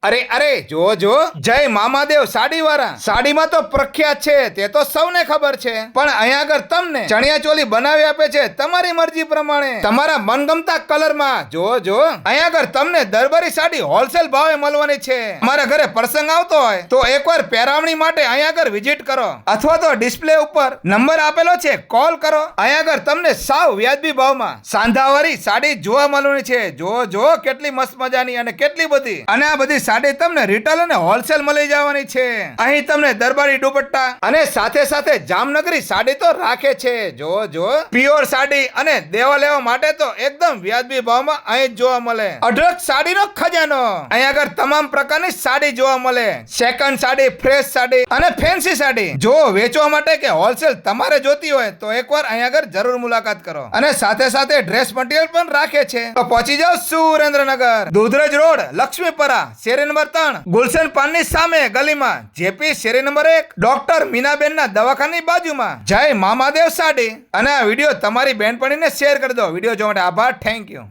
અરે જો જય મામાદેવ સાડી વાળા. સાડીમાં તો પ્રખ્યાત છે તે તો સૌને ખબર છે, પણ અહીંયા આગળ તમને ચણિયા ચોલી બનાવી આપે છે તમારી મરજી પ્રમાણે, તમારા મનગમતા કલરમાં. જો અહીંયા આગળ તમને દરબારી સાડી હોલસેલ ભાવે મળવાની છે. તમારા ઘરે પ્રસંગ આવતો હોય તો એકવાર પહેરાવણી માટે અહીંયા આગળ વિઝિટ કરો, અથવા તો ડિસ્પ્લે ઉપર નંબર આપેલો છે, કોલ કરો. અહીંયા આગળ તમને સાવ વ્યાજબી ભાવમાં સાંધાવાળી સાડી જોવા મળવાની છે. જો કેટલી મસ્ત મજાની અને કેટલી બધી, અને આ બધી સાડી તમને રિટેલ અને હોલસેલ મળી જવાની છે. અહીં તમને દરબારી દુપટ્ટા અને સાથે જામનગરી સાડી તો રાખે છે. જો પ્યોર સાડી અને દેવા લેવા માટે તો એકદમ વ્યાજબી ભાવમાં અહીં જોવા મળે. અઢળક સાડીનો ખજાનો. અહીં આગળ તમામ પ્રકારની સાડી જોવા મળે. સેકન્ડ સાડી, ફ્રેશ સાડી અને ફેન્સી સાડી. જો વેચવા માટે કે હોલસેલ તમારે જોતી હોય તો એકવાર અહીં આગળ જરૂર મુલાકાત કરો. અને સાથે ડ્રેસ મટીરિયલ પણ રાખે છે. તો પહોંચી જાઓ સુરેન્દ્રનગર, દુધરેજ રોડ, લક્ષ્મીપરા, શેરી નંબર 3, ગુલશન પાનની સામે ગલીમાં, જેપી શેરી નંબર 1, ડોક્ટર મીનાબેન ના દવાખાની બાજુમાં. જય મામાદેવ સાડી. અને આ વિડીયો તમારી બહેનપણીને શેર કરી દો. વિડીયો જોવા માટે આભાર. Thank you.